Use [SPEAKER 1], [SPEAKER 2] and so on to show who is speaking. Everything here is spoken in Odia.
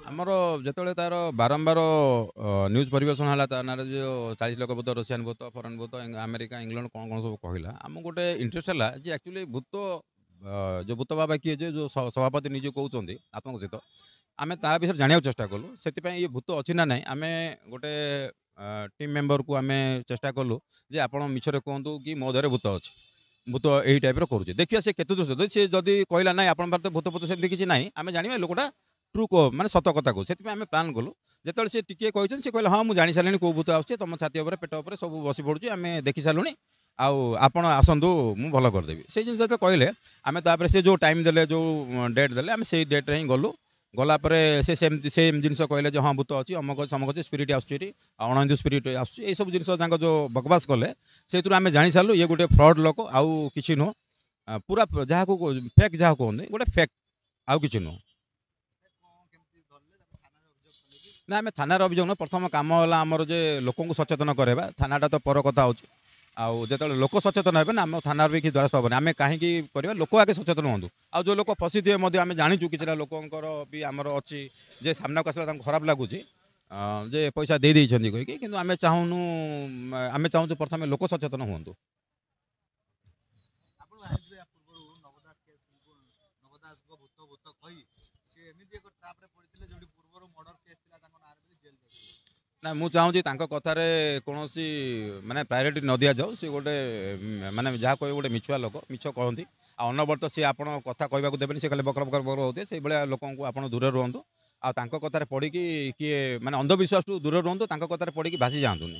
[SPEAKER 1] ଆମର ଯେତେବେଳେ ତାର ବାରମ୍ବାର ନ୍ୟୁଜ୍ ପରିବେଷଣ ହେଲା ତା ନାଁରେ ଯୋଉ 40 ଲକ୍ଷ ଭୂତ, ରୁଷିଆନ୍ ଭୂତ, ଫରେନ୍ ଭୂତ, ଆମେରିକା, ଇଂଲଣ୍ଡ କଣ ସବୁ କହିଲା, ଆମକୁ ଗୋଟେ ଇଣ୍ଟରେଷ୍ଟ ହେଲା ଯେ ଆକ୍ଚୁଆଲି ଭୂତ ଯୋଉ ଭୂତ ବାବା କିଏ ଯେ ଯୋଉ ସଭାପତି ନିଜେ କହୁଛନ୍ତି ଆତ୍ମଘୋଷିତ, ଆମେ ତା ବିଷୟରେ ଜାଣିବାକୁ ଚେଷ୍ଟା କଲୁ। ସେଥିପାଇଁ ଇଏ ଭୂତ ଅଛି ନା ନାହିଁ ଆମେ ଗୋଟେ ଟିମ୍ ମେମ୍ବରକୁ ଆମେ ଚେଷ୍ଟା କଲୁ ଯେ ଆପଣ ମିଛରେ କୁହନ୍ତୁ କି ମୋ ଦେହରେ ଭୂତ ଅଛି। ଭୂତ ଏଇ ଟାଇପ୍‌ର କରୁଛି। ଦେଖିବା ସେ କେତେ ଦୂର ସତ୍ୟ। ସେ ଯଦି କହିଲା ନାଇଁ ଆପଣଙ୍କ ପାଖରେ ତ ଭୂତ ଫୂତ ସେମିତି କିଛି ନାହିଁ, ଆମେ ଜାଣିବା ଏ ଲୋକଟା ମାନେ ସତ କଥା କହୁଛି। ସେଥିପାଇଁ ଆମେ ପ୍ଲାନ୍ କଲୁ। ଯେତେବେଳେ ସେ ଟିକିଏ କହିଛନ୍ତି ସେ କହିଲେ, "ହଁ ମୁଁ ଜାଣି ସାରିଲିଣି କୋଉ ଭୂତ ଆସୁଛି। ତମ ଛାତି ଉପରେ, ପେଟ ଉପରେ ସବୁ ବସି ପଡୁଛି। ଆମେ ଦେଖି ସାରିଲୁଣି। ଆଉ ଆପଣ ଆସନ୍ତୁ ମୁଁ ଭଲ କରିଦେବି।" ସେଇ ଜିନିଷ ଯେତେବେଳେ କହିଲେ, ଆମେ ତାପରେ ସେ ଯୋଉ ଟାଇମ୍ ଦେଲେ, ଯୋଉ ଡେଟ୍ ଦେଲେ, ଆମେ ସେଇ ଡେଟ୍‌ରେ ହିଁ ଗଲୁ। ଗଲା ପରେ ସେ ସେମିତି ସେମ୍ ଜିନିଷ କହିଲେ ଯେ, "ହଁ ଭୂତ ଅଛି, ଅମକ ଅଛି, ସମକ ଅଛି, ସ୍ପିରିଟ୍ ଆସୁଛି ଏଠି। ଅଣହିନ୍ଦୁ ସ୍ପିରିଟ୍ ଆସୁଛି।" ଏଇସବୁ ଜିନିଷ ତାଙ୍କ ଯୋଉ ବକବାସ୍ କଲେ, ସେଇଥିରୁ ଆମେ ଜାଣି ସାରିଲୁ ଇଏ ଗୋଟେ ଫ୍ରଡ୍ ଲୋକ ଆଉ କିଛି ନୁହଁ। ପୁରା ଯାହାକୁ ଫେକ୍ ଯାହାକୁ କୁହନ୍ତି, ଗୋଟେ ଫେକ୍ ଆଉ କିଛି ନୁହଁ। ନା ଆମେ ଥାନାରେ ଅଭିଯୋଗ ନୁହଁ, ପ୍ରଥମ କାମ ହେଲା ଆମର ଯେ ଲୋକଙ୍କୁ ସଚେତନ କରାଇବା। ଥାନାଟା ତ ପର କଥା ହେଉଛି। ଆଉ ଯେତେବେଳେ ଲୋକ ସଚେତନ ହେବେ ନା, ଆମ ଥାନାର ବି କିଛି ଦ୍ୱାରସ୍ଥ ହେବନି। ଆମେ କାହିଁକି କରିବା, ଲୋକ ଆଗେ ସଚେତନ ହୁଅନ୍ତୁ। ଆଉ ଯେଉଁ ଲୋକ ଫସିଥିବେ ମଧ୍ୟ ଆମେ ଜାଣିଛୁ କିଛିଟା ଲୋକଙ୍କର ବି ଆମର ଅଛି ଯେ ସାମ୍ନାକୁ ଆସିଲା ତାଙ୍କୁ ଖରାପ ଲାଗୁଛି ଯେ ପଇସା ଦେଇ ଦେଇଛନ୍ତି କହିକି, କିନ୍ତୁ ଆମେ ଚାହୁଁନୁ, ଆମେ ଚାହୁଁଛୁ ପ୍ରଥମେ ଲୋକ ସଚେତନ ହୁଅନ୍ତୁ।
[SPEAKER 2] ଆପଣ ଜାଣିଥିବେ ୟା ପୂର୍ବରୁ ନବ ଦାସଙ୍କ ଭୂତ ଭୂତ କହି ସେ ଏମିତି ଏକ ଟ୍ରାପରେ ପଡ଼ିଥିଲେ ଯୋଉଠି ପୂର୍ବରୁ ମର୍ଡର କେସ୍ ଥିଲା ତାଙ୍କ ନାଁରେ ବୋଲି ଜେଲ୍ ଯାଇଥିଲେ।
[SPEAKER 1] ନା ମୁଁ ଚାହୁଁଛି ତାଙ୍କ କଥାରେ କୌଣସି ମାନେ ପ୍ରାୟୋରିଟି ନ ଦିଆଯାଉ। ସେ ଗୋଟେ ମାନେ ଯାହା କହିବେ ଗୋଟେ ମିଛୁଆ ଲୋକ, ମିଛ କହନ୍ତି। ଆଉ ଅନବରତ ସିଏ ଆପଣ କଥା କହିବାକୁ ଦେବେନି, ସେ ଖାଲି ବକର ବକର ବକର ହଉଥିବେ। ସେଇଭଳିଆ ଲୋକଙ୍କୁ ଆପଣ ଦୂରରେ ରୁହନ୍ତୁ। ଆଉ ତାଙ୍କ କଥାରେ ପଡ଼ିକି କିଏ ମାନେ ଅନ୍ଧବିଶ୍ୱାସଠୁ ଦୂରରେ ରୁହନ୍ତୁ, ତାଙ୍କ କଥାରେ ପଡ଼ିକି ଭାସି ଯାଆନ୍ତୁନି।